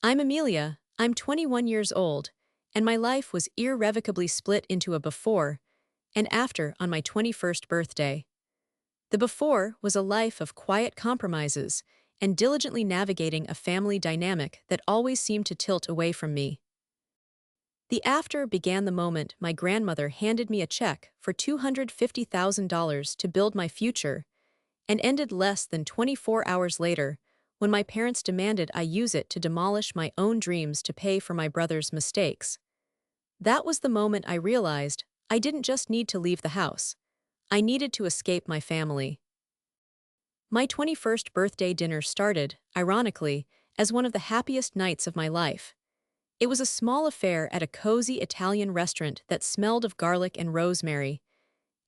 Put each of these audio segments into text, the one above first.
I'm Amelia, I'm 21 years old, and my life was irrevocably split into a before and after on my 21st birthday. The before was a life of quiet compromises and diligently navigating a family dynamic that always seemed to tilt away from me. The after began the moment my grandmother handed me a check for $250,000 to build my future, and ended less than 24 hours later when my parents demanded I use it to demolish my own dreams to pay for my brother's mistakes. That was the moment I realized I didn't just need to leave the house. I needed to escape my family. My 21st birthday dinner started, ironically, as one of the happiest nights of my life. It was a small affair at a cozy Italian restaurant that smelled of garlic and rosemary.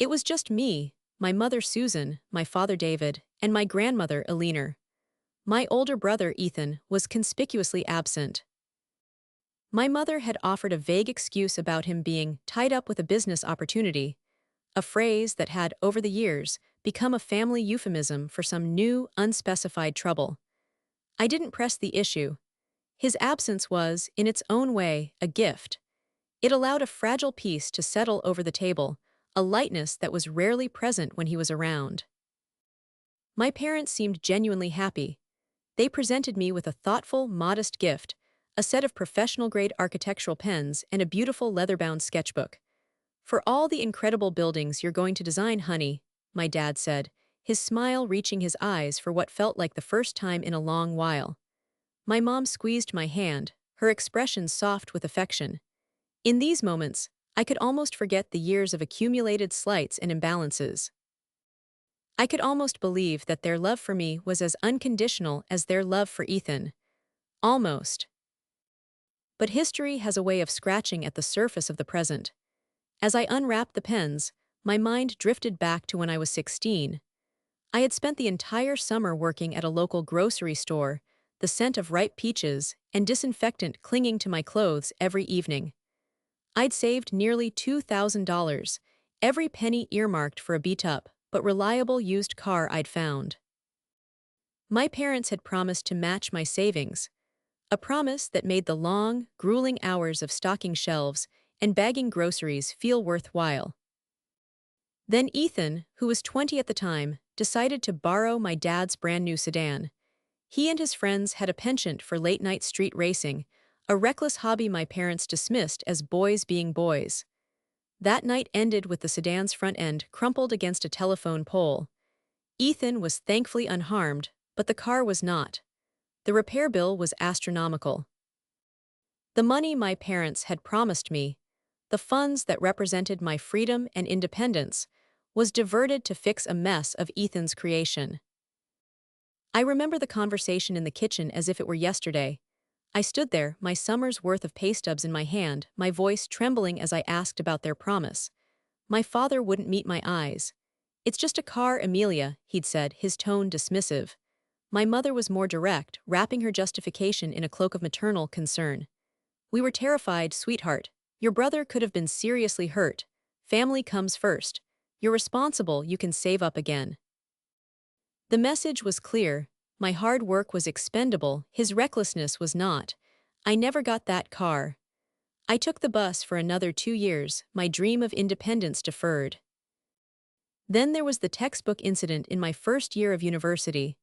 It was just me, my mother Susan, my father David, and my grandmother Eleanor. My older brother Ethan was conspicuously absent. My mother had offered a vague excuse about him being tied up with a business opportunity, a phrase that had, over the years, become a family euphemism for some new, unspecified trouble. I didn't press the issue. His absence was, in its own way, a gift. It allowed a fragile peace to settle over the table, a lightness that was rarely present when he was around. My parents seemed genuinely happy. They presented me with a thoughtful, modest gift, a set of professional-grade architectural pens and a beautiful leather-bound sketchbook. "For all the incredible buildings you're going to design, honey," my dad said, his smile reaching his eyes for what felt like the first time in a long while. My mom squeezed my hand, her expression soft with affection. In these moments, I could almost forget the years of accumulated slights and imbalances. I could almost believe that their love for me was as unconditional as their love for Ethan. Almost. But history has a way of scratching at the surface of the present. As I unwrapped the pens, my mind drifted back to when I was 16. I had spent the entire summer working at a local grocery store, the scent of ripe peaches and disinfectant clinging to my clothes every evening. I'd saved nearly $2,000, every penny earmarked for a beat-up but reliable used car I'd found. My parents had promised to match my savings, a promise that made the long, grueling hours of stocking shelves and bagging groceries feel worthwhile. Then Ethan, who was 20 at the time, decided to borrow my dad's brand-new sedan. He and his friends had a penchant for late-night street racing, a reckless hobby my parents dismissed as boys being boys. That night ended with the sedan's front end crumpled against a telephone pole. Ethan was thankfully unharmed, but the car was not. The repair bill was astronomical. The money my parents had promised me, the funds that represented my freedom and independence, was diverted to fix a mess of Ethan's creation. I remember the conversation in the kitchen as if it were yesterday. I stood there, my summer's worth of pay stubs in my hand, my voice trembling as I asked about their promise. My father wouldn't meet my eyes. "It's just a car, Amelia," he'd said, his tone dismissive. My mother was more direct, wrapping her justification in a cloak of maternal concern. "We were terrified, sweetheart. Your brother could have been seriously hurt. Family comes first. You're responsible, you can save up again." The message was clear. My hard work was expendable, his recklessness was not. I never got that car. I took the bus for another 2 years, my dream of independence deferred. Then there was the textbook incident in my first year of university.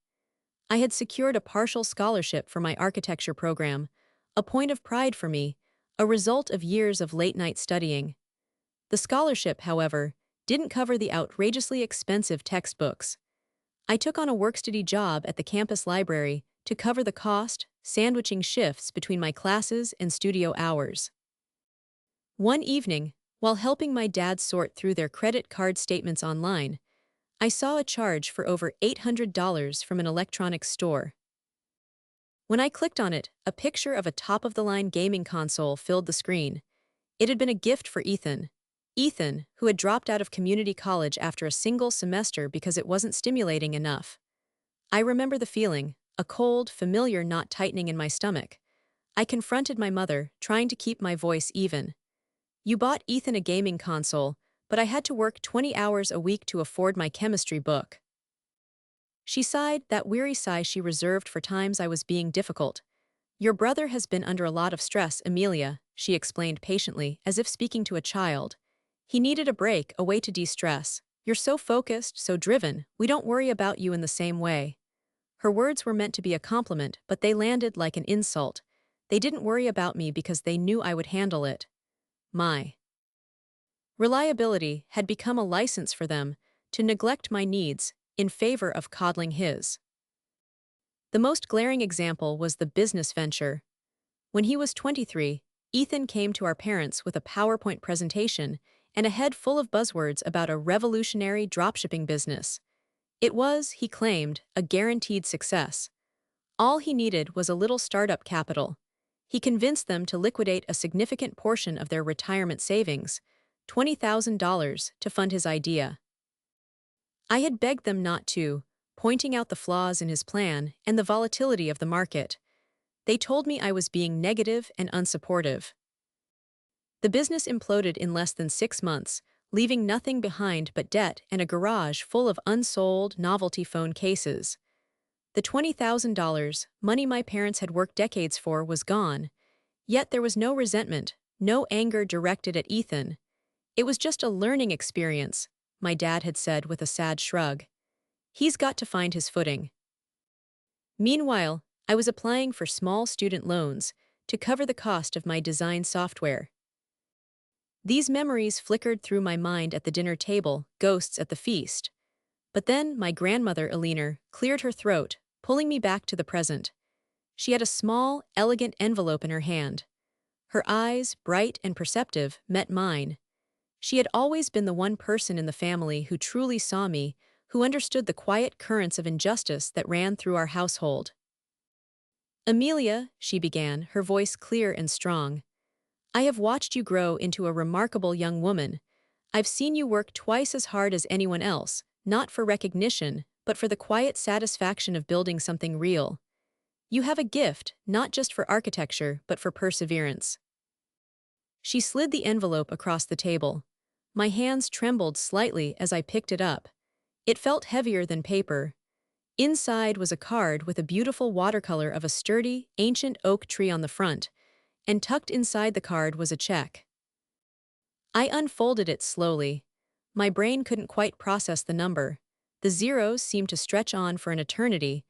I had secured a partial scholarship for my architecture program, a point of pride for me, a result of years of late-night studying. The scholarship, however, didn't cover the outrageously expensive textbooks. I took on a work-study job at the campus library to cover the cost, sandwiching shifts between my classes and studio hours. One evening, while helping my dad sort through their credit card statements online, I saw a charge for over $800 from an electronics store. When I clicked on it, a picture of a top-of-the-line gaming console filled the screen. It had been a gift for Ethan. Ethan, who had dropped out of community college after a single semester because it wasn't stimulating enough. I remember the feeling, a cold, familiar knot tightening in my stomach. I confronted my mother, trying to keep my voice even. "You bought Ethan a gaming console, but I had to work 20 hours a week to afford my chemistry book." She sighed, that weary sigh she reserved for times I was being difficult. Your brother has been under a lot of stress, Amelia, she explained patiently, as if speaking to a child. He needed a break, a way to de-stress. You're so focused, so driven, we don't worry about you in the same way. Her words were meant to be a compliment, but they landed like an insult. They didn't worry about me because they knew I would handle it. My reliability had become a license for them to neglect my needs in favor of coddling his. The most glaring example was the business venture. When he was 23, Ethan came to our parents with a PowerPoint presentation and a head full of buzzwords about a revolutionary dropshipping business. It was, he claimed, a guaranteed success. All he needed was a little startup capital. He convinced them to liquidate a significant portion of their retirement savings, $20,000, to fund his idea. I had begged them not to, pointing out the flaws in his plan and the volatility of the market. They told me I was being negative and unsupportive. The business imploded in less than 6 months, leaving nothing behind but debt and a garage full of unsold novelty phone cases. The $20,000, money my parents had worked decades for, was gone. Yet there was no resentment, no anger directed at Ethan. It was just a learning experience, my dad had said with a sad shrug. He's got to find his footing. Meanwhile, I was applying for small student loans to cover the cost of my design software. These memories flickered through my mind at the dinner table, ghosts at the feast. But then my grandmother, Eleanor, cleared her throat, pulling me back to the present. She had a small, elegant envelope in her hand. Her eyes, bright and perceptive, met mine. She had always been the one person in the family who truly saw me, who understood the quiet currents of injustice that ran through our household. Amelia, she began, her voice clear and strong. I have watched you grow into a remarkable young woman. I've seen you work twice as hard as anyone else, not for recognition, but for the quiet satisfaction of building something real. You have a gift, not just for architecture, but for perseverance. She slid the envelope across the table. My hands trembled slightly as I picked it up. It felt heavier than paper. Inside was a card with a beautiful watercolor of a sturdy, ancient oak tree on the front, and tucked inside the card was a check. I unfolded it slowly. My brain couldn't quite process the number. The zeros seemed to stretch on for an eternity.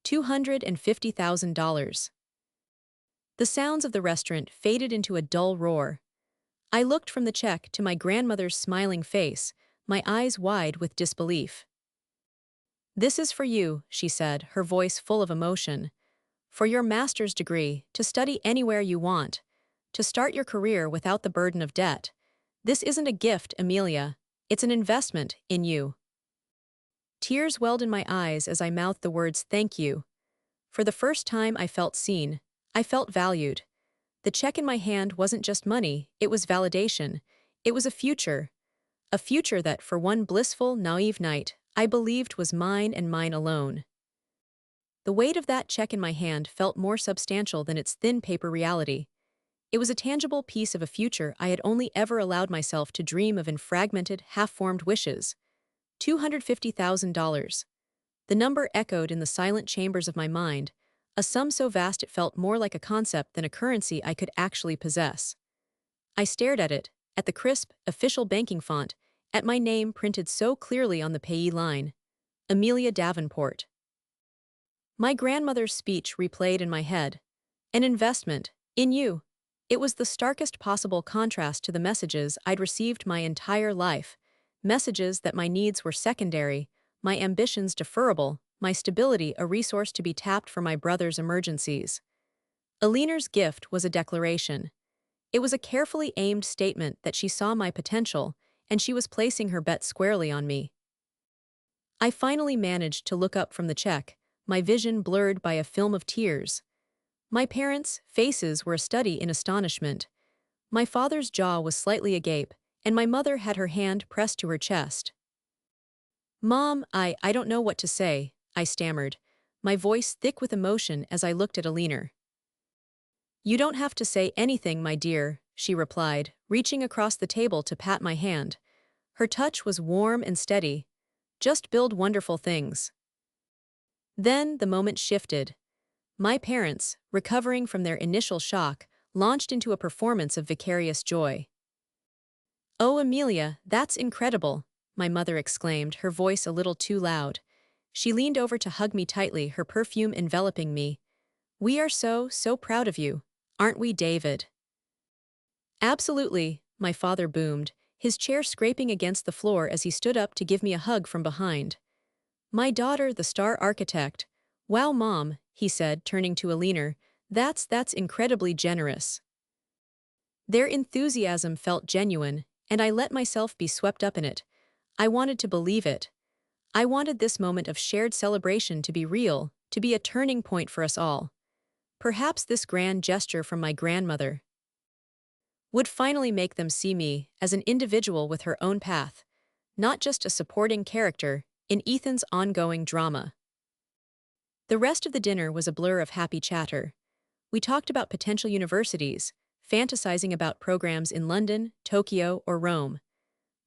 $250,000. The sounds of the restaurant faded into a dull roar. I looked from the check to my grandmother's smiling face, my eyes wide with disbelief. This is for you, she said, her voice full of emotion. For your master's degree, to study anywhere you want, to start your career without the burden of debt. This isn't a gift, Amelia. It's an investment in you. Tears welled in my eyes as I mouthed the words, thank you. For the first time I felt seen. I felt valued. The check in my hand wasn't just money, it was validation. It was a future. A future that, for one blissful, naive night, I believed was mine and mine alone. The weight of that check in my hand felt more substantial than its thin paper reality. It was a tangible piece of a future I had only ever allowed myself to dream of in fragmented, half-formed wishes. $250,000. The number echoed in the silent chambers of my mind, a sum so vast it felt more like a concept than a currency I could actually possess. I stared at it, at the crisp, official banking font, at my name printed so clearly on the payee line. Amelia Davenport. My grandmother's speech replayed in my head. An investment, in you. It was the starkest possible contrast to the messages I'd received my entire life. Messages that my needs were secondary, my ambitions deferrable, my stability a resource to be tapped for my brother's emergencies. Eleanor's gift was a declaration. It was a carefully aimed statement that she saw my potential, and she was placing her bet squarely on me. I finally managed to look up from the check, my vision blurred by a film of tears. My parents' faces were a study in astonishment. My father's jaw was slightly agape, and my mother had her hand pressed to her chest. Mom, I don't know what to say, I stammered, my voice thick with emotion as I looked at Eleanor. You don't have to say anything, my dear, she replied, reaching across the table to pat my hand. Her touch was warm and steady. Just build wonderful things. Then the moment shifted. My parents, recovering from their initial shock, launched into a performance of vicarious joy. "Oh, Amelia, that's incredible," my mother exclaimed, her voice a little too loud. She leaned over to hug me tightly, her perfume enveloping me. "We are so proud of you. Aren't we, David?" "Absolutely," my father boomed, his chair scraping against the floor as he stood up to give me a hug from behind. "My daughter, the star architect. Wow, Mom," he said, turning to Alina. That's incredibly generous." Their enthusiasm felt genuine, and I let myself be swept up in it. I wanted to believe it. I wanted this moment of shared celebration to be real, to be a turning point for us all. Perhaps this grand gesture from my grandmother would finally make them see me as an individual with her own path, not just a supporting character in Ethan's ongoing drama. The rest of the dinner was a blur of happy chatter. We talked about potential universities, fantasizing about programs in London, Tokyo, or Rome.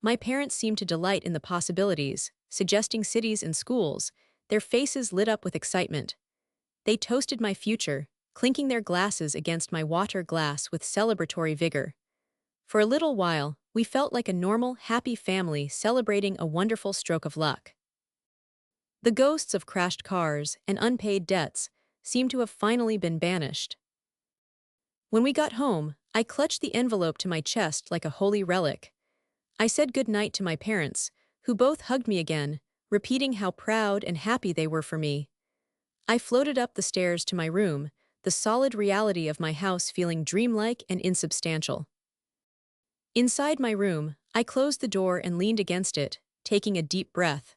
My parents seemed to delight in the possibilities, suggesting cities and schools, their faces lit up with excitement. They toasted my future, clinking their glasses against my water glass with celebratory vigor. For a little while, we felt like a normal, happy family celebrating a wonderful stroke of luck. The ghosts of crashed cars and unpaid debts seemed to have finally been banished. When we got home, I clutched the envelope to my chest like a holy relic. I said goodnight to my parents, who both hugged me again, repeating how proud and happy they were for me. I floated up the stairs to my room, the solid reality of my house feeling dreamlike and insubstantial. Inside my room, I closed the door and leaned against it, taking a deep breath.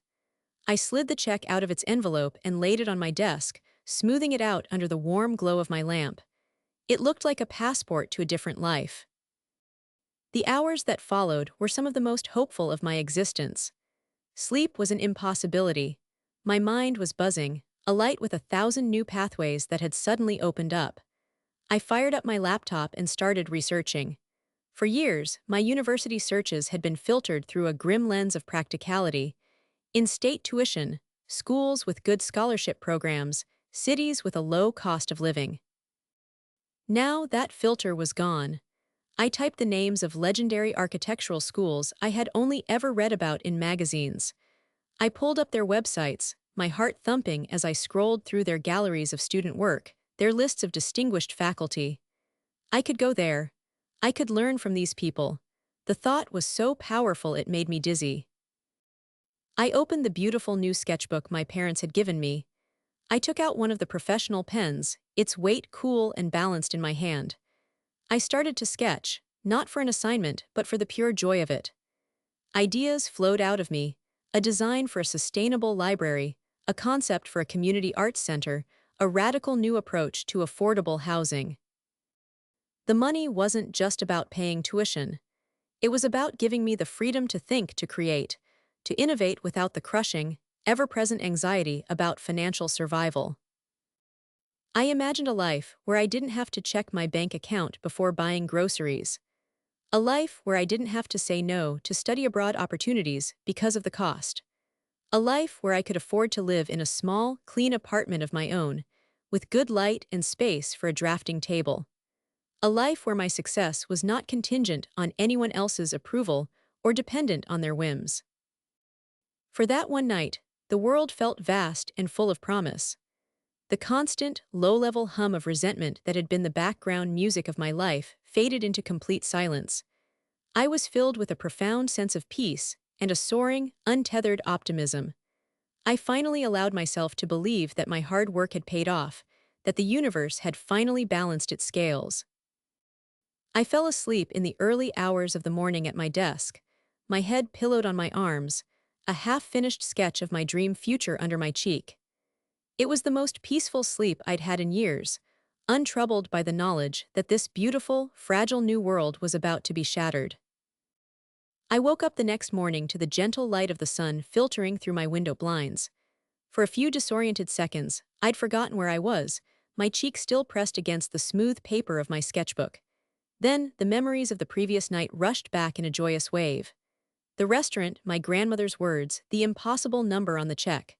I slid the check out of its envelope and laid it on my desk, smoothing it out under the warm glow of my lamp. It looked like a passport to a different life. The hours that followed were some of the most hopeful of my existence. Sleep was an impossibility. My mind was buzzing, alight with 1,000 new pathways that had suddenly opened up. I fired up my laptop and started researching. For years, my university searches had been filtered through a grim lens of practicality. In-state tuition, schools with good scholarship programs, cities with a low cost of living. Now that filter was gone. I typed the names of legendary architectural schools I had only ever read about in magazines. I pulled up their websites, my heart thumping as I scrolled through their galleries of student work, their lists of distinguished faculty. I could go there. I could learn from these people. The thought was so powerful it made me dizzy. I opened the beautiful new sketchbook my parents had given me. I took out one of the professional pens, its weight cool and balanced in my hand. I started to sketch, not for an assignment, but for the pure joy of it. Ideas flowed out of me, a design for a sustainable library, a concept for a community arts center, a radical new approach to affordable housing. The money wasn't just about paying tuition. It was about giving me the freedom to think, to create, to innovate without the crushing, ever-present anxiety about financial survival. I imagined a life where I didn't have to check my bank account before buying groceries. A life where I didn't have to say no to study abroad opportunities because of the cost. A life where I could afford to live in a small, clean apartment of my own, with good light and space for a drafting table. A life where my success was not contingent on anyone else's approval or dependent on their whims. For that one night, the world felt vast and full of promise. The constant, low-level hum of resentment that had been the background music of my life faded into complete silence. I was filled with a profound sense of peace and a soaring, untethered optimism. I finally allowed myself to believe that my hard work had paid off, that the universe had finally balanced its scales. I fell asleep in the early hours of the morning at my desk, my head pillowed on my arms, a half-finished sketch of my dream future under my cheek. It was the most peaceful sleep I'd had in years, untroubled by the knowledge that this beautiful, fragile new world was about to be shattered. I woke up the next morning to the gentle light of the sun filtering through my window blinds. For a few disoriented seconds, I'd forgotten where I was, my cheek still pressed against the smooth paper of my sketchbook. Then, the memories of the previous night rushed back in a joyous wave. The restaurant, my grandmother's words, the impossible number on the check.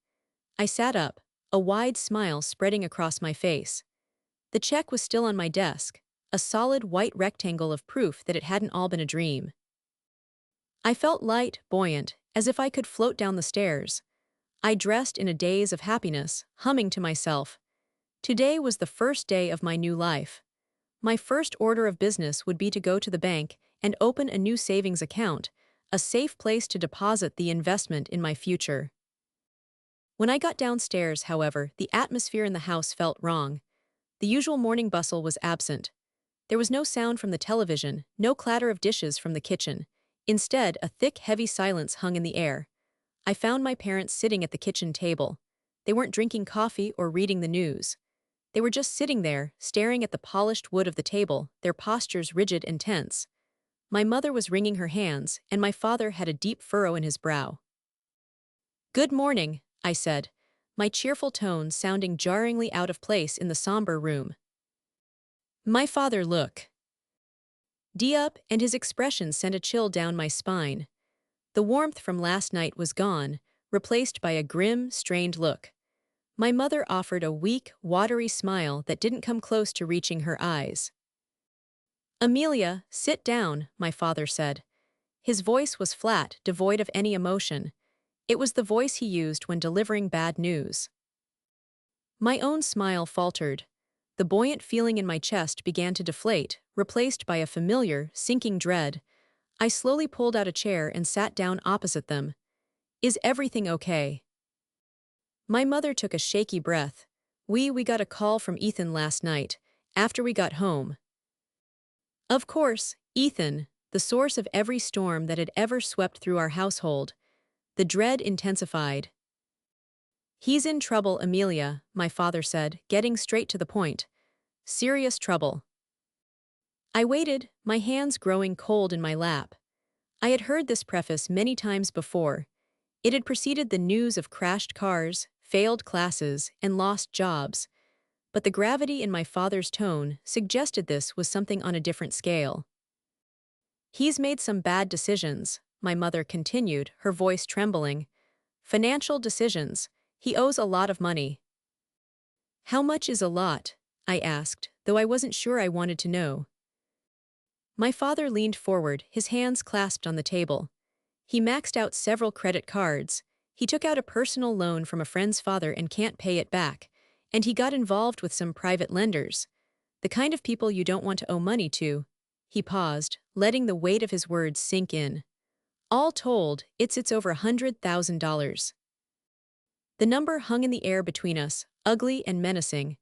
I sat up, a wide smile spreading across my face. The check was still on my desk, a solid white rectangle of proof that it hadn't all been a dream. I felt light, buoyant, as if I could float down the stairs. I dressed in a daze of happiness, humming to myself. Today was the first day of my new life. My first order of business would be to go to the bank and open a new savings account, a safe place to deposit the investment in my future. When I got downstairs, however, the atmosphere in the house felt wrong. The usual morning bustle was absent. There was no sound from the television, no clatter of dishes from the kitchen. Instead, a thick, heavy silence hung in the air. I found my parents sitting at the kitchen table. They weren't drinking coffee or reading the news. They were just sitting there, staring at the polished wood of the table, their postures rigid and tense. My mother was wringing her hands, and my father had a deep furrow in his brow. "Good morning," I said, my cheerful tone sounding jarringly out of place in the somber room. My father looked up, and his expression sent a chill down my spine. The warmth from last night was gone, replaced by a grim, strained look. My mother offered a weak, watery smile that didn't come close to reaching her eyes. "Amelia, sit down," my father said. His voice was flat, devoid of any emotion. It was the voice he used when delivering bad news. My own smile faltered. The buoyant feeling in my chest began to deflate, replaced by a familiar, sinking dread. I slowly pulled out a chair and sat down opposite them. "Is everything okay?" My mother took a shaky breath. We got a call from Ethan last night, after we got home." Of course, Ethan, the source of every storm that had ever swept through our household. The dread intensified. "He's in trouble, Amelia," my father said, getting straight to the point. "Serious trouble." I waited, my hands growing cold in my lap. I had heard this preface many times before. It had preceded the news of crashed cars, failed classes, and lost jobs. But the gravity in my father's tone suggested this was something on a different scale. "He's made some bad decisions," my mother continued, her voice trembling. "Financial decisions. He owes a lot of money." "How much is a lot?" I asked, though I wasn't sure I wanted to know. My father leaned forward, his hands clasped on the table. He maxed out several credit cards. He took out a personal loan from a friend's father and can't pay it back. And he got involved with some private lenders. The kind of people you don't want to owe money to. He paused, letting the weight of his words sink in. All told, it's over $100,000. The number hung in the air between us, ugly and menacing.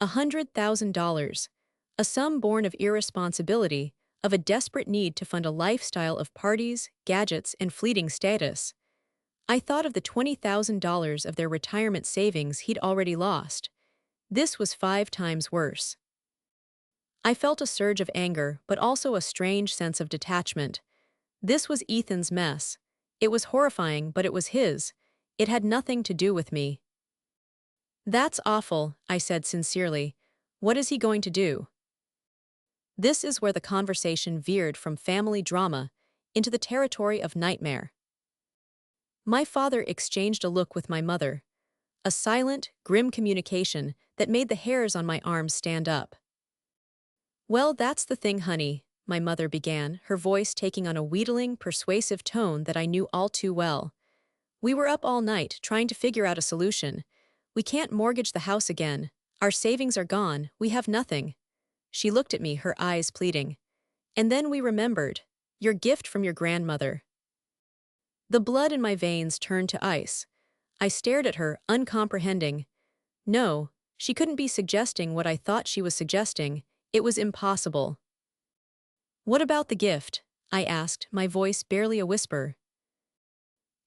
$100,000. A sum born of irresponsibility, of a desperate need to fund a lifestyle of parties, gadgets, and fleeting status. I thought of the $20,000 of their retirement savings he'd already lost. This was 5 times worse. I felt a surge of anger, but also a strange sense of detachment. This was Ethan's mess. It was horrifying, but it was his. It had nothing to do with me. "That's awful," I said sincerely. "What is he going to do?" This is where the conversation veered from family drama into the territory of nightmare. My father exchanged a look with my mother. A silent, grim communication that made the hairs on my arms stand up. "Well, that's the thing, honey," my mother began, her voice taking on a wheedling, persuasive tone that I knew all too well. "We were up all night trying to figure out a solution. We can't mortgage the house again. Our savings are gone. We have nothing." She looked at me, her eyes pleading. "And then we remembered. Your gift from your grandmother." The blood in my veins turned to ice. I stared at her, uncomprehending. No, she couldn't be suggesting what I thought she was suggesting. It was impossible. "What about the gift?" I asked, my voice barely a whisper.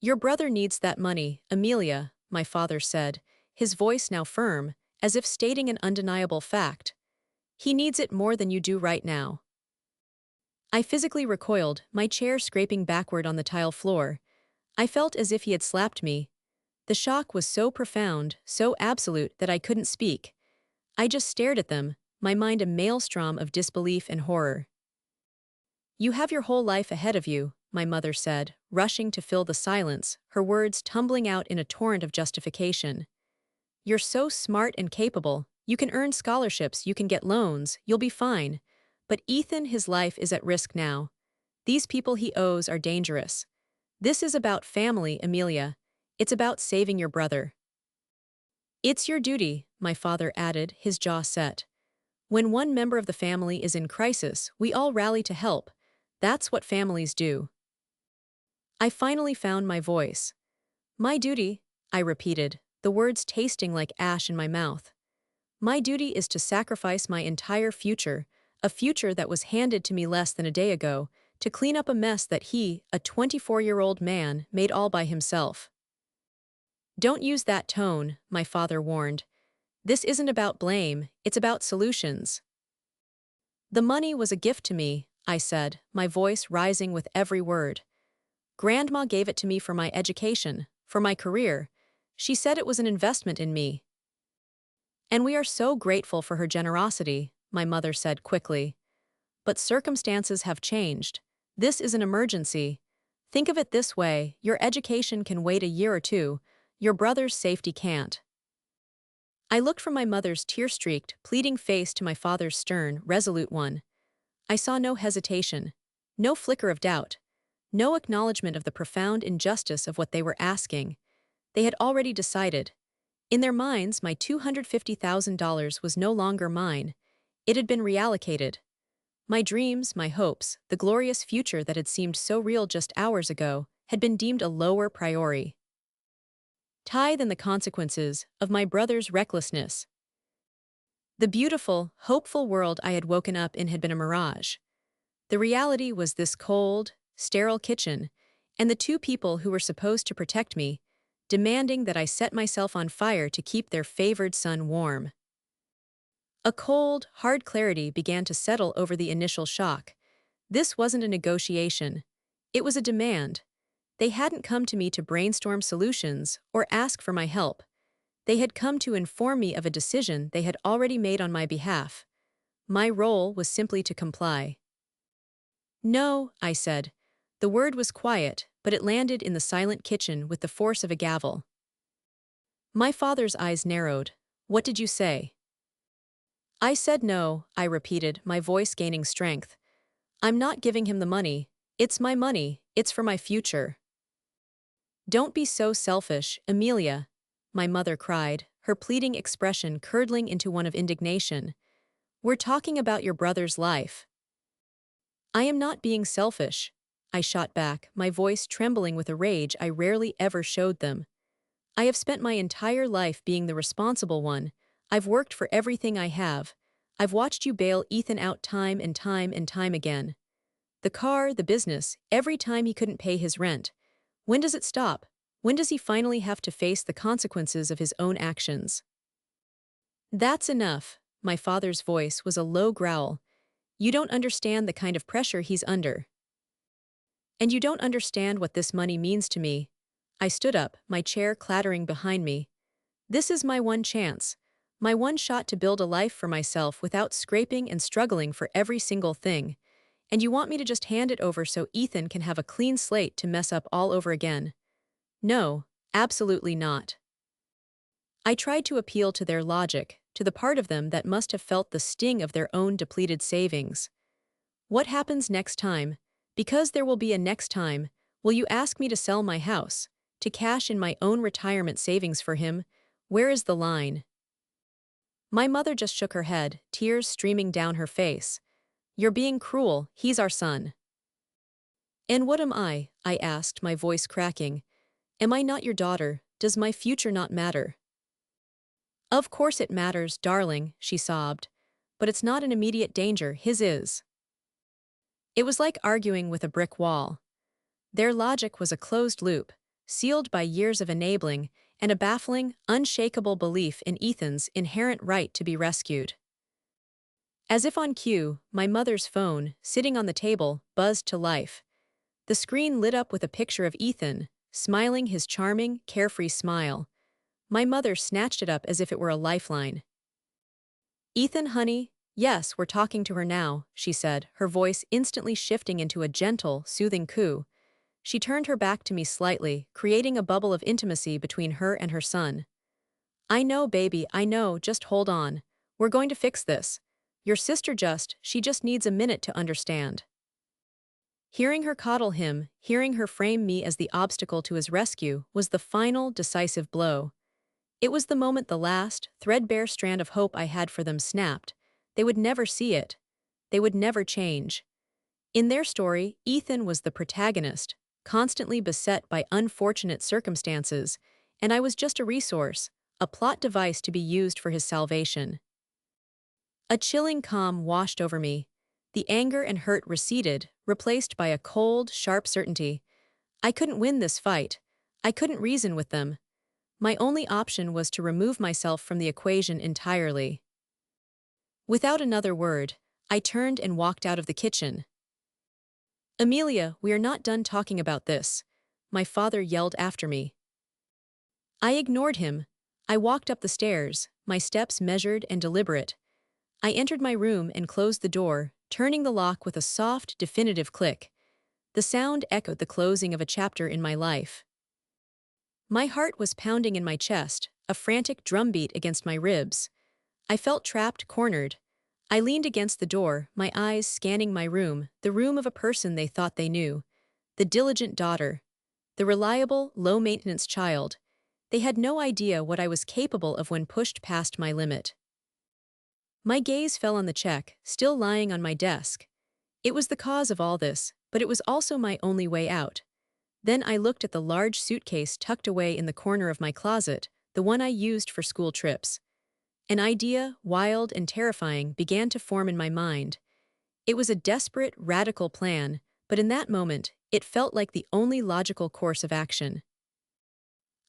"Your brother needs that money, Amelia," my father said, his voice now firm, as if stating an undeniable fact. "He needs it more than you do right now." I physically recoiled, my chair scraping backward on the tile floor. I felt as if he had slapped me. The shock was so profound, so absolute that I couldn't speak. I just stared at them, my mind a maelstrom of disbelief and horror. "You have your whole life ahead of you," my mother said, rushing to fill the silence, her words tumbling out in a torrent of justification. You're so smart and capable. You can earn scholarships, you can get loans, you'll be fine. But Ethan, his life is at risk now. These people he owes are dangerous. This is about family, Amelia. It's about saving your brother. It's your duty, my father added, his jaw set. When one member of the family is in crisis, we all rally to help. That's what families do. I finally found my voice. My duty, I repeated, the words tasting like ash in my mouth. My duty is to sacrifice my entire future, a future that was handed to me less than a day ago, to clean up a mess that he, a 24-year-old man, made all by himself. Don't use that tone, my father warned. This isn't about blame, it's about solutions. The money was a gift to me, I said, my voice rising with every word. Grandma gave it to me for my education, for my career. She said it was an investment in me. And we are so grateful for her generosity, my mother said quickly. But circumstances have changed. This is an emergency. Think of it this way, your education can wait a year or two, your brother's safety can't. I looked from my mother's tear-streaked, pleading face to my father's stern, resolute one. I saw no hesitation, no flicker of doubt, no acknowledgement of the profound injustice of what they were asking. They had already decided. In their minds, my $250,000 was no longer mine. It had been reallocated. My dreams, my hopes, the glorious future that had seemed so real just hours ago, had been deemed a lower priority. Than the consequences of my brother's recklessness. The beautiful, hopeful world I had woken up in had been a mirage. The reality was this cold, sterile kitchen, and the two people who were supposed to protect me, demanding that I set myself on fire to keep their favored son warm. A cold, hard clarity began to settle over the initial shock. This wasn't a negotiation. It was a demand. They hadn't come to me to brainstorm solutions or ask for my help. They had come to inform me of a decision they had already made on my behalf. My role was simply to comply. No, I said. The word was quiet, but it landed in the silent kitchen with the force of a gavel. My father's eyes narrowed. What did you say? I said no, I repeated, my voice gaining strength. I'm not giving him the money. It's my money. It's for my future. Don't be so selfish, Amelia, my mother cried, her pleading expression curdling into one of indignation. We're talking about your brother's life. I am not being selfish, I shot back, my voice trembling with a rage I rarely ever showed them. I have spent my entire life being the responsible one. I've worked for everything I have. I've watched you bail Ethan out time and time and time again. The car, the business, every time he couldn't pay his rent. When does it stop? When does he finally have to face the consequences of his own actions? That's enough, my father's voice was a low growl. You don't understand the kind of pressure he's under. And you don't understand what this money means to me. I stood up, my chair clattering behind me. This is my one chance. My one shot to build a life for myself without scraping and struggling for every single thing. And you want me to just hand it over so Ethan can have a clean slate to mess up all over again? No, absolutely not. I tried to appeal to their logic, to the part of them that must have felt the sting of their own depleted savings. What happens next time? Because there will be a next time, will you ask me to sell my house, to cash in my own retirement savings for him? Where is the line? My mother just shook her head, tears streaming down her face. You're being cruel, he's our son. And what am I asked, my voice cracking. Am I not your daughter? Does my future not matter? Of course it matters, darling, she sobbed. But it's not an immediate danger, his is. It was like arguing with a brick wall. Their logic was a closed loop, sealed by years of enabling and a baffling, unshakable belief in Ethan's inherent right to be rescued. As if on cue, my mother's phone, sitting on the table, buzzed to life. The screen lit up with a picture of Ethan, smiling his charming, carefree smile. My mother snatched it up as if it were a lifeline. Ethan, honey, yes, we're talking to her now, she said, her voice instantly shifting into a gentle, soothing coo. She turned her back to me slightly, creating a bubble of intimacy between her and her son. "I know, baby, I know, just hold on. We're going to fix this. Your sister she just needs a minute to understand." Hearing her coddle him, hearing her frame me as the obstacle to his rescue, was the final, decisive blow. It was the moment the last, threadbare strand of hope I had for them snapped. They would never see it. They would never change. In their story, Ethan was the protagonist, constantly beset by unfortunate circumstances, and I was just a resource, a plot device to be used for his salvation. A chilling calm washed over me. The anger and hurt receded, replaced by a cold, sharp certainty. I couldn't win this fight. I couldn't reason with them. My only option was to remove myself from the equation entirely. Without another word, I turned and walked out of the kitchen. "Amelia, we are not done talking about this," my father yelled after me. I ignored him. I walked up the stairs, my steps measured and deliberate. I entered my room and closed the door, turning the lock with a soft, definitive click. The sound echoed the closing of a chapter in my life. My heart was pounding in my chest, a frantic drumbeat against my ribs. I felt trapped, cornered. I leaned against the door, my eyes scanning my room, the room of a person they thought they knew. The diligent daughter. The reliable, low-maintenance child. They had no idea what I was capable of when pushed past my limit. My gaze fell on the check, still lying on my desk. It was the cause of all this, but it was also my only way out. Then I looked at the large suitcase tucked away in the corner of my closet, the one I used for school trips. An idea, wild and terrifying, began to form in my mind. It was a desperate, radical plan, but in that moment, it felt like the only logical course of action.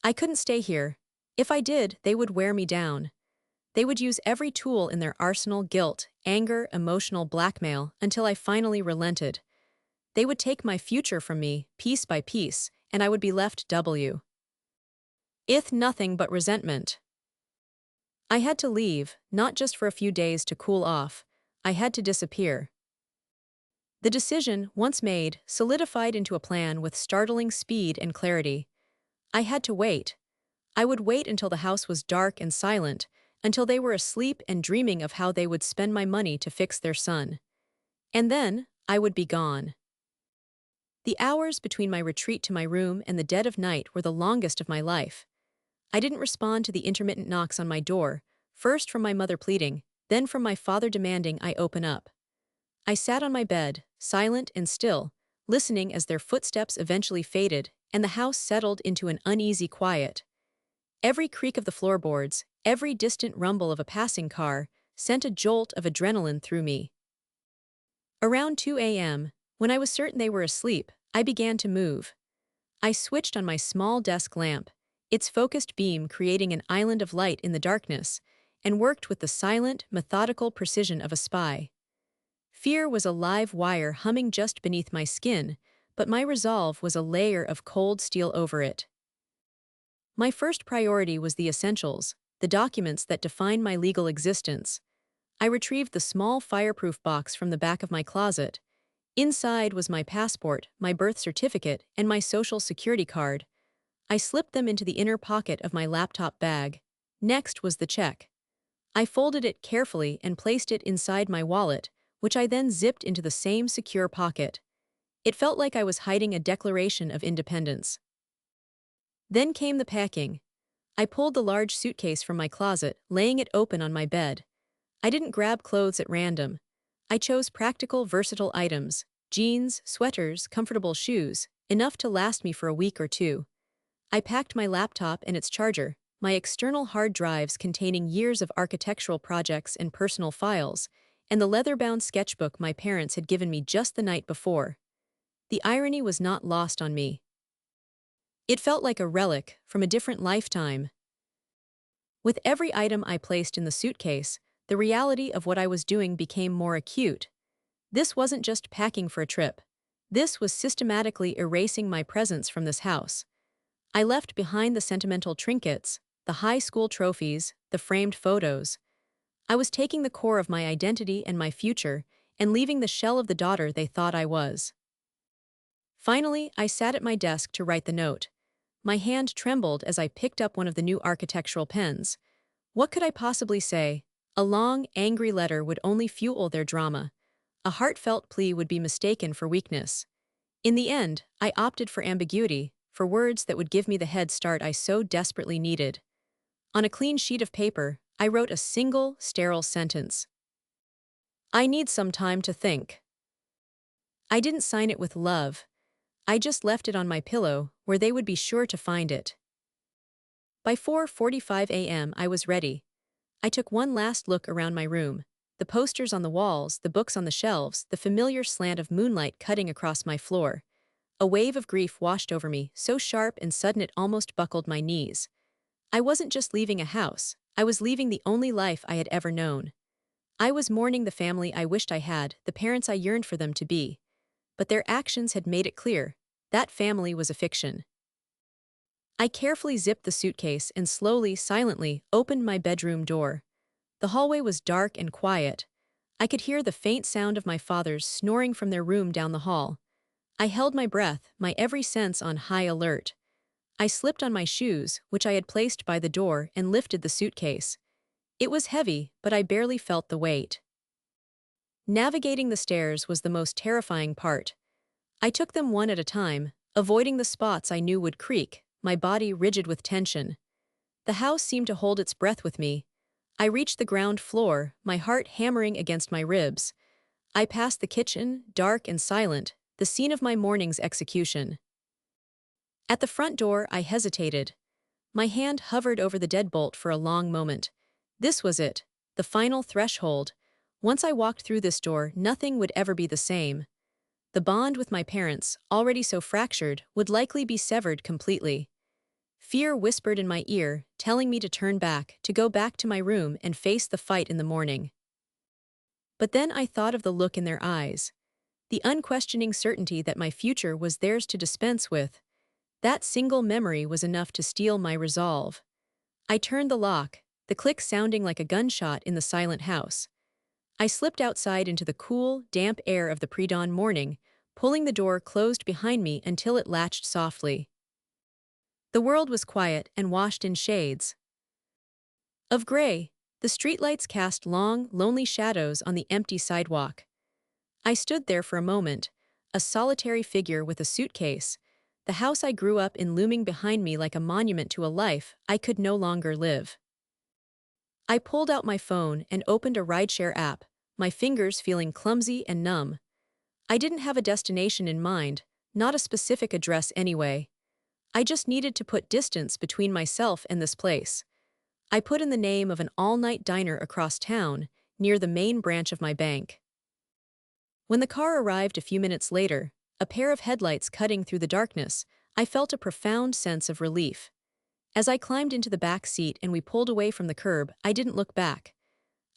I couldn't stay here. If I did, they would wear me down. They would use every tool in their arsenal: guilt, anger, emotional blackmail, until I finally relented. They would take my future from me, piece by piece, and I would be left with nothing but resentment. I had to leave, not just for a few days to cool off. I had to disappear. The decision, once made, solidified into a plan with startling speed and clarity. I had to wait. I would wait until the house was dark and silent, until they were asleep and dreaming of how they would spend my money to fix their son. And then, I would be gone. The hours between my retreat to my room and the dead of night were the longest of my life. I didn't respond to the intermittent knocks on my door, first from my mother pleading, then from my father demanding I open up. I sat on my bed, silent and still, listening as their footsteps eventually faded and the house settled into an uneasy quiet. Every creak of the floorboards, every distant rumble of a passing car, sent a jolt of adrenaline through me. Around 2 a.m., when I was certain they were asleep, I began to move. I switched on my small desk lamp, its focused beam creating an island of light in the darkness, and worked with the silent, methodical precision of a spy. Fear was a live wire humming just beneath my skin, but my resolve was a layer of cold steel over it. My first priority was the essentials, the documents that define my legal existence. I retrieved the small fireproof box from the back of my closet. Inside was my passport, my birth certificate, and my social security card. I slipped them into the inner pocket of my laptop bag. Next was the check. I folded it carefully and placed it inside my wallet, which I then zipped into the same secure pocket. It felt like I was hiding a declaration of independence. Then came the packing. I pulled the large suitcase from my closet, laying it open on my bed. I didn't grab clothes at random. I chose practical, versatile items: jeans, sweaters, comfortable shoes, enough to last me for a week or two. I packed my laptop and its charger, my external hard drives containing years of architectural projects and personal files, and the leather-bound sketchbook my parents had given me just the night before. The irony was not lost on me. It felt like a relic from a different lifetime. With every item I placed in the suitcase, the reality of what I was doing became more acute. This wasn't just packing for a trip. This was systematically erasing my presence from this house. I left behind the sentimental trinkets, the high school trophies, the framed photos. I was taking the core of my identity and my future and leaving the shell of the daughter they thought I was. Finally, I sat at my desk to write the note. My hand trembled as I picked up one of the new architectural pens. What could I possibly say? A long, angry letter would only fuel their drama. A heartfelt plea would be mistaken for weakness. In the end, I opted for ambiguity, for words that would give me the head start I so desperately needed. On a clean sheet of paper, I wrote a single, sterile sentence. I need some time to think. I didn't sign it with love. I just left it on my pillow, where they would be sure to find it. By 4:45 a.m. I was ready. I took one last look around my room. The posters on the walls, the books on the shelves, the familiar slant of moonlight cutting across my floor. A wave of grief washed over me, so sharp and sudden it almost buckled my knees. I wasn't just leaving a house, I was leaving the only life I had ever known. I was mourning the family I wished I had, the parents I yearned for them to be. But their actions had made it clear. That family was a fiction. I carefully zipped the suitcase and slowly, silently, opened my bedroom door. The hallway was dark and quiet. I could hear the faint sound of my father's snoring from their room down the hall. I held my breath, my every sense on high alert. I slipped on my shoes, which I had placed by the door, and lifted the suitcase. It was heavy, but I barely felt the weight. Navigating the stairs was the most terrifying part. I took them one at a time, avoiding the spots I knew would creak, my body rigid with tension. The house seemed to hold its breath with me. I reached the ground floor, my heart hammering against my ribs. I passed the kitchen, dark and silent, the scene of my morning's execution. At the front door, I hesitated. My hand hovered over the deadbolt for a long moment. This was it, the final threshold. Once I walked through this door, nothing would ever be the same. The bond with my parents, already so fractured, would likely be severed completely. Fear whispered in my ear, telling me to turn back, to go back to my room and face the fight in the morning. But then I thought of the look in their eyes. The unquestioning certainty that my future was theirs to dispense with. That single memory was enough to steel my resolve. I turned the lock, the click sounding like a gunshot in the silent house. I slipped outside into the cool, damp air of the pre-dawn morning, pulling the door closed behind me until it latched softly. The world was quiet and washed in shades of gray. The streetlights cast long, lonely shadows on the empty sidewalk. I stood there for a moment, a solitary figure with a suitcase, the house I grew up in looming behind me like a monument to a life I could no longer live. I pulled out my phone and opened a rideshare app, my fingers feeling clumsy and numb. I didn't have a destination in mind, not a specific address anyway. I just needed to put distance between myself and this place. I put in the name of an all-night diner across town, near the main branch of my bank. When the car arrived a few minutes later, a pair of headlights cutting through the darkness, I felt a profound sense of relief. As I climbed into the back seat and we pulled away from the curb, I didn't look back.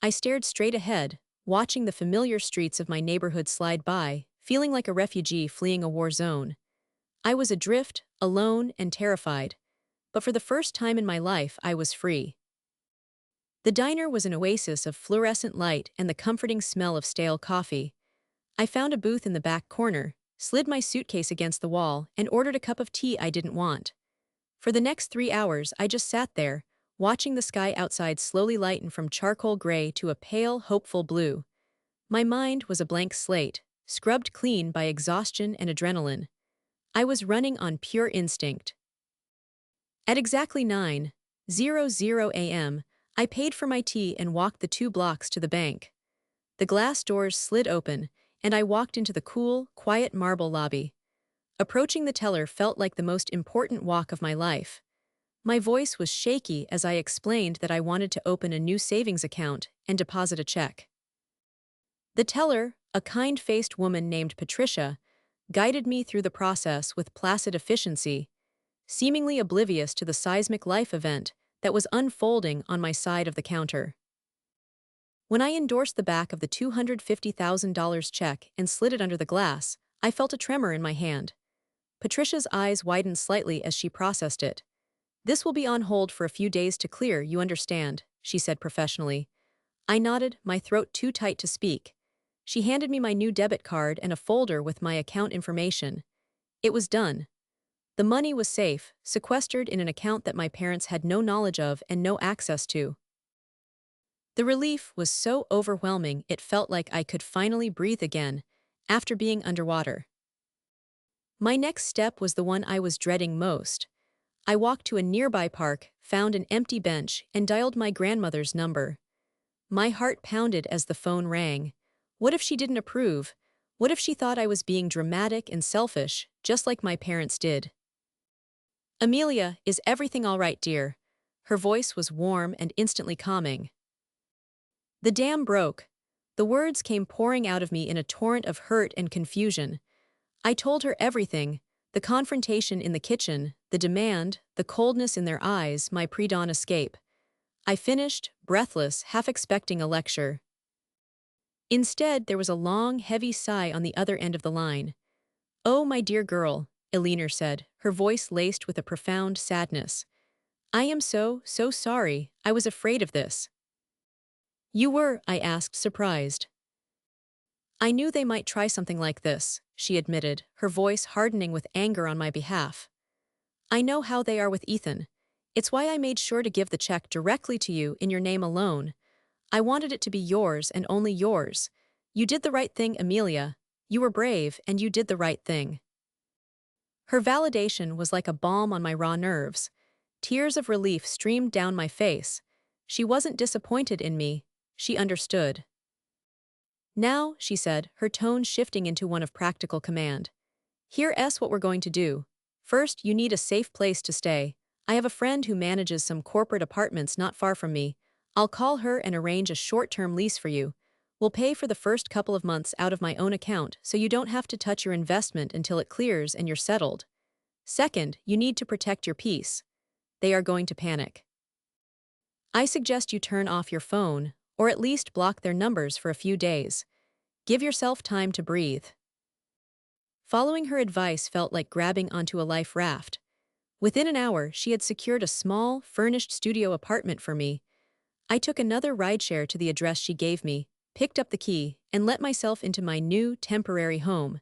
I stared straight ahead, watching the familiar streets of my neighborhood slide by, feeling like a refugee fleeing a war zone. I was adrift, alone, and terrified. But for the first time in my life, I was free. The diner was an oasis of fluorescent light and the comforting smell of stale coffee. I found a booth in the back corner, slid my suitcase against the wall, and ordered a cup of tea I didn't want. For the next 3 hours, I just sat there, watching the sky outside slowly lighten from charcoal gray to a pale, hopeful blue. My mind was a blank slate, scrubbed clean by exhaustion and adrenaline. I was running on pure instinct. At exactly 9:00 a.m., I paid for my tea and walked the 2 blocks to the bank. The glass doors slid open, and I walked into the cool, quiet marble lobby. Approaching the teller felt like the most important walk of my life. My voice was shaky as I explained that I wanted to open a new savings account and deposit a check. The teller, a kind-faced woman named Patricia, guided me through the process with placid efficiency, seemingly oblivious to the seismic life event that was unfolding on my side of the counter. When I endorsed the back of the $250,000 check and slid it under the glass, I felt a tremor in my hand. Patricia's eyes widened slightly as she processed it. "This will be on hold for a few days to clear, you understand," she said professionally. I nodded, my throat too tight to speak. She handed me my new debit card and a folder with my account information. It was done. The money was safe, sequestered in an account that my parents had no knowledge of and no access to. The relief was so overwhelming it felt like I could finally breathe again, after being underwater. My next step was the one I was dreading most. I walked to a nearby park, found an empty bench, and dialed my grandmother's number. My heart pounded as the phone rang. What if she didn't approve? What if she thought I was being dramatic and selfish, just like my parents did? "Amelia, is everything all right, dear?" Her voice was warm and instantly calming. The dam broke. The words came pouring out of me in a torrent of hurt and confusion. I told her everything: the confrontation in the kitchen, the demand, the coldness in their eyes, my pre-dawn escape. I finished, breathless, half expecting a lecture. Instead, there was a long, heavy sigh on the other end of the line. "Oh, my dear girl," Eleanor said, her voice laced with a profound sadness. "I am so sorry. I was afraid of this." "You were?" I asked, surprised. "I knew they might try something like this," she admitted, her voice hardening with anger on my behalf. "I know how they are with Ethan. It's why I made sure to give the check directly to you in your name alone. I wanted it to be yours and only yours. You did the right thing, Amelia. You were brave, and you did the right thing." Her validation was like a balm on my raw nerves. Tears of relief streamed down my face. She wasn't disappointed in me. She understood. "Now," she said, her tone shifting into one of practical command. "Here's what we're going to do. First, you need a safe place to stay. I have a friend who manages some corporate apartments not far from me. I'll call her and arrange a short-term lease for you. We'll pay for the first couple of months out of my own account so you don't have to touch your investment until it clears and you're settled. Second, you need to protect your peace. They are going to panic. I suggest you turn off your phone, or at least block their numbers for a few days. Give yourself time to breathe." Following her advice felt like grabbing onto a life raft. Within an hour, she had secured a small, furnished studio apartment for me. I took another rideshare to the address she gave me, picked up the key, and let myself into my new, temporary home.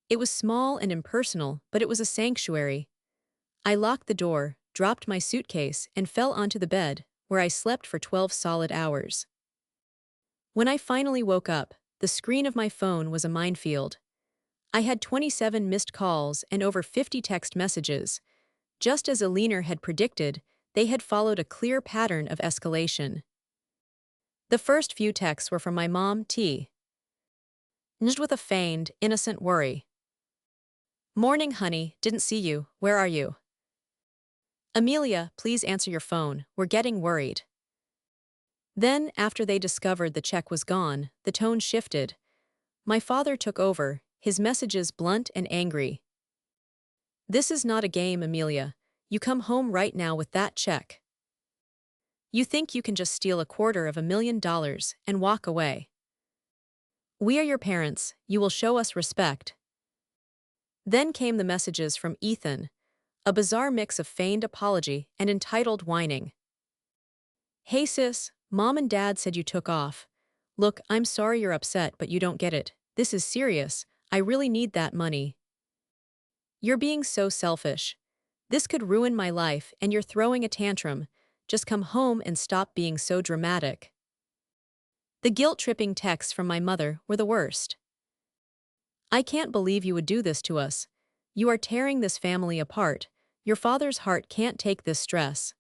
It was small and impersonal, but it was a sanctuary. I locked the door, dropped my suitcase, and fell onto the bed, where I slept for 12 solid hours. When I finally woke up, the screen of my phone was a minefield. I had 27 missed calls and over 50 text messages. Just as Eleanor had predicted, they had followed a clear pattern of escalation. The first few texts were from my mom, T. Njed with a feigned, innocent worry. "Morning, honey, didn't see you, where are you? Amelia, please answer your phone, we're getting worried." Then, after they discovered the check was gone, the tone shifted. My father took over, his messages blunt and angry. "This is not a game, Amelia. You come home right now with that check. You think you can just steal $250,000 and walk away. We are your parents, you will show us respect." Then came the messages from Ethan, a bizarre mix of feigned apology and entitled whining. "Hey sis, Mom and Dad said you took off. Look, I'm sorry you're upset, but you don't get it. This is serious. I really need that money. You're being so selfish. This could ruin my life and you're throwing a tantrum. Just come home and stop being so dramatic." The guilt-tripping texts from my mother were the worst. "I can't believe you would do this to us. You are tearing this family apart. Your father's heart can't take this stress.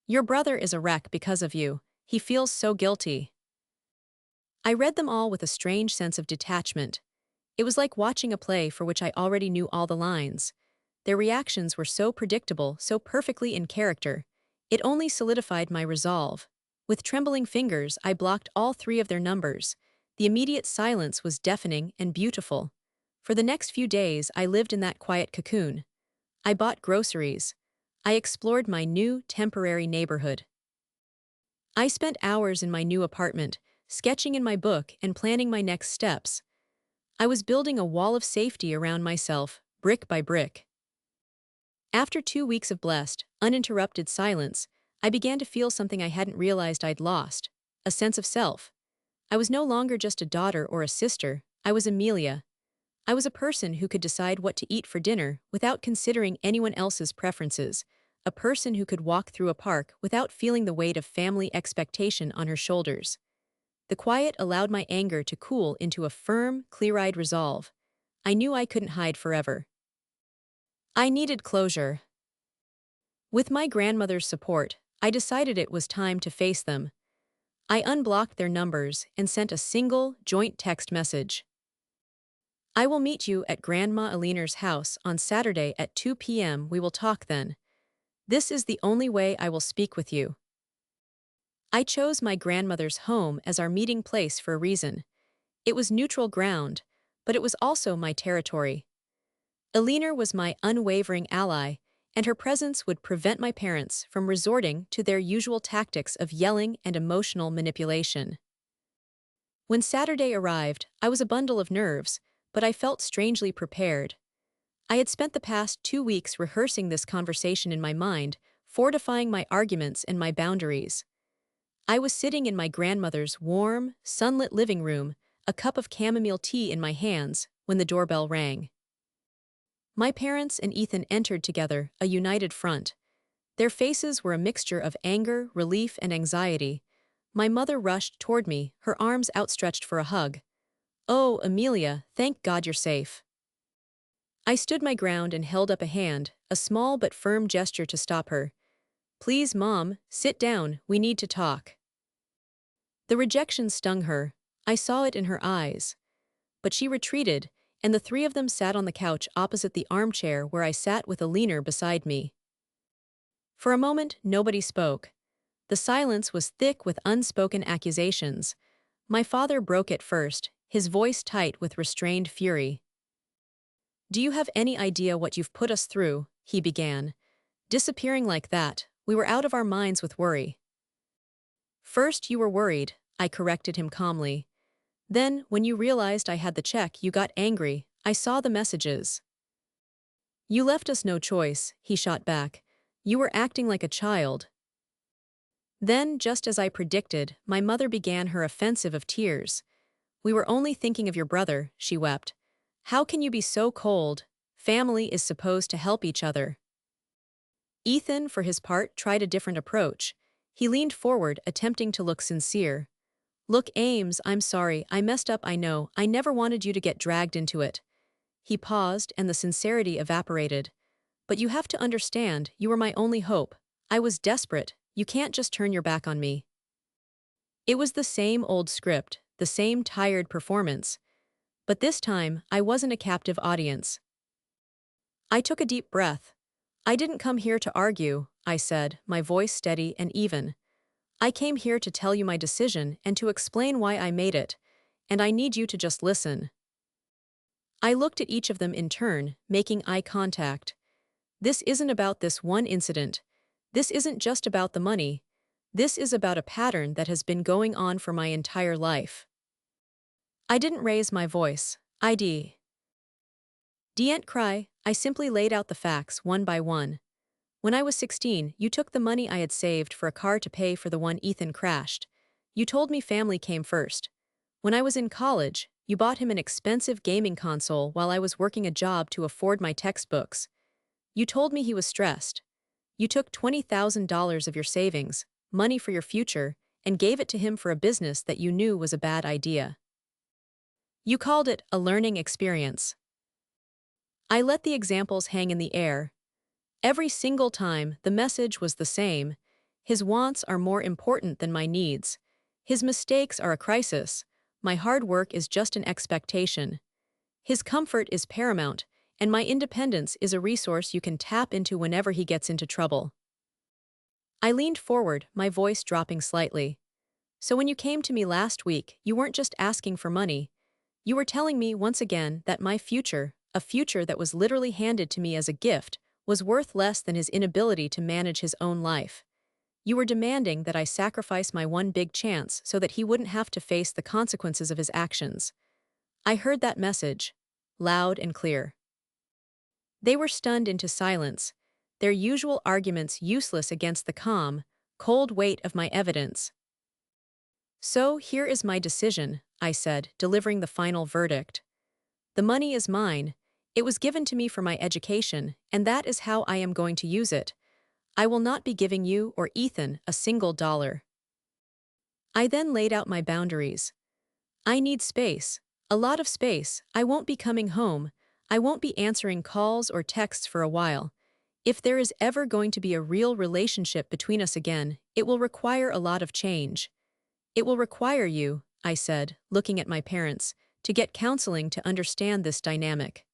Your brother is a wreck because of you. He feels so guilty." I read them all with a strange sense of detachment. It was like watching a play for which I already knew all the lines. Their reactions were so predictable, so perfectly in character. It only solidified my resolve. With trembling fingers, I blocked all 3 of their numbers. The immediate silence was deafening and beautiful. For the next few days, I lived in that quiet cocoon. I bought groceries. I explored my new, temporary neighborhood. I spent hours in my new apartment, sketching in my book and planning my next steps. I was building a wall of safety around myself, brick by brick. After 2 weeks of blessed, uninterrupted silence, I began to feel something I hadn't realized I'd lost: a sense of self. I was no longer just a daughter or a sister, I was Amelia. I was a person who could decide what to eat for dinner without considering anyone else's preferences, a person who could walk through a park without feeling the weight of family expectation on her shoulders. The quiet allowed my anger to cool into a firm, clear-eyed resolve. I knew I couldn't hide forever. I needed closure. With my grandmother's support, I decided it was time to face them. I unblocked their numbers and sent a single, joint text message. I will meet you at Grandma Aliner's house on Saturday at 2 p.m. We will talk then. This is the only way I will speak with you. I chose my grandmother's home as our meeting place for a reason. It was neutral ground, but it was also my territory. Aliner was my unwavering ally, and her presence would prevent my parents from resorting to their usual tactics of yelling and emotional manipulation. When Saturday arrived, I was a bundle of nerves, but I felt strangely prepared. I had spent the past 2 weeks rehearsing this conversation in my mind, fortifying my arguments and my boundaries. I was sitting in my grandmother's warm, sunlit living room, a cup of chamomile tea in my hands, when the doorbell rang. My parents and Ethan entered together, a united front. Their faces were a mixture of anger, relief, and anxiety. My mother rushed toward me, her arms outstretched for a hug. "Oh, Amelia, thank God you're safe." I stood my ground and held up a hand, a small but firm gesture to stop her. "Please, Mom, sit down, we need to talk." The rejection stung her. I saw it in her eyes. But she retreated, and the three of them sat on the couch opposite the armchair where I sat with Aliner beside me. For a moment, nobody spoke. The silence was thick with unspoken accusations. My father broke it first, his voice tight with restrained fury. "Do you have any idea what you've put us through?" he began. "Disappearing like that, we were out of our minds with worry." "First you were worried," I corrected him calmly. "Then, when you realized I had the check, you got angry. I saw the messages." "You left us no choice," he shot back. "You were acting like a child." Then, just as I predicted, my mother began her offensive of tears. "We were only thinking of your brother," she wept. "How can you be so cold? Family is supposed to help each other." Ethan, for his part, tried a different approach. He leaned forward, attempting to look sincere. "Look, Ames, I'm sorry, I messed up, I know, I never wanted you to get dragged into it." He paused, and the sincerity evaporated. "But you have to understand, you were my only hope. I was desperate, you can't just turn your back on me." It was the same old script, the same tired performance. But this time, I wasn't a captive audience. I took a deep breath. "I didn't come here to argue," I said, my voice steady and even. "I came here to tell you my decision and to explain why I made it, and I need you to just listen." I looked at each of them in turn, making eye contact. This isn't about this one incident. This isn't just about the money. This is about a pattern that has been going on for my entire life. I didn't raise my voice. Didn't cry, I simply laid out the facts one by one. "When I was 16, you took the money I had saved for a car to pay for the one Ethan crashed. You told me family came first. When I was in college, you bought him an expensive gaming console while I was working a job to afford my textbooks. You told me he was stressed. You took $20,000 of your savings, money for your future, and gave it to him for a business that you knew was a bad idea. You called it a learning experience." I let the examples hang in the air. Every single time, the message was the same. His wants are more important than my needs. His mistakes are a crisis. My hard work is just an expectation. His comfort is paramount, and my independence is a resource you can tap into whenever he gets into trouble. I leaned forward, my voice dropping slightly. "So when you came to me last week, you weren't just asking for money. You were telling me once again that my future, a future that was literally handed to me as a gift, was worth less than his inability to manage his own life. You were demanding that I sacrifice my one big chance so that he wouldn't have to face the consequences of his actions." I heard that message, loud and clear. They were stunned into silence, their usual arguments useless against the calm, cold weight of my evidence. "So here is my decision," I said, delivering the final verdict. The money is mine. It was given to me for my education, and that is how I am going to use it. I will not be giving you or Ethan a single dollar. I then laid out my boundaries. I need space. A lot of space. I won't be coming home. I won't be answering calls or texts for a while. If there is ever going to be a real relationship between us again, it will require a lot of change. It will require you, I said, looking at my parents, to get counseling to understand this dynamic.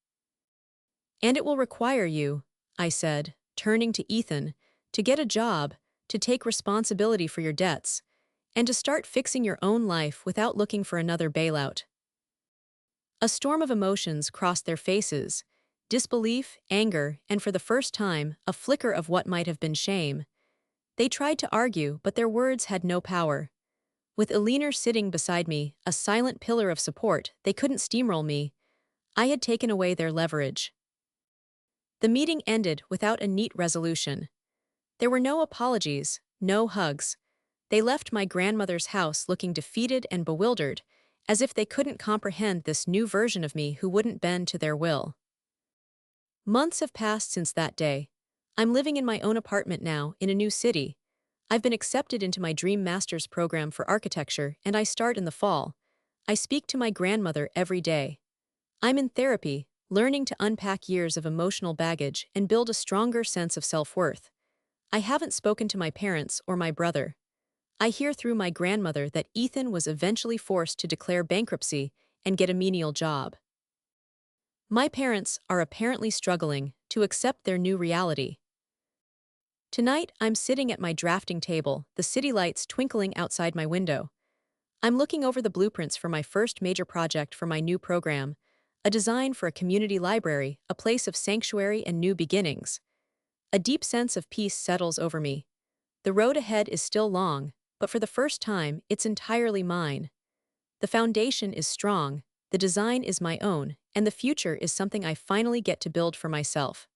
And it will require you, I said, turning to Ethan, to get a job, to take responsibility for your debts, and to start fixing your own life without looking for another bailout. A storm of emotions crossed their faces: disbelief, anger, and for the first time, a flicker of what might have been shame. They tried to argue, but their words had no power. With Eleanor sitting beside me, a silent pillar of support, they couldn't steamroll me. I had taken away their leverage. The meeting ended without a neat resolution. There were no apologies, no hugs. They left my grandmother's house looking defeated and bewildered, as if they couldn't comprehend this new version of me who wouldn't bend to their will. Months have passed since that day. I'm living in my own apartment now, in a new city. I've been accepted into my dream master's program for architecture, and I start in the fall. I speak to my grandmother every day. I'm in therapy, learning to unpack years of emotional baggage and build a stronger sense of self-worth. I haven't spoken to my parents or my brother. I hear through my grandmother that Ethan was eventually forced to declare bankruptcy and get a menial job. My parents are apparently struggling to accept their new reality. Tonight, I'm sitting at my drafting table, the city lights twinkling outside my window. I'm looking over the blueprints for my first major project for my new program, a design for a community library, a place of sanctuary and new beginnings. A deep sense of peace settles over me. The road ahead is still long, but for the first time, it's entirely mine. The foundation is strong, the design is my own, and the future is something I finally get to build for myself.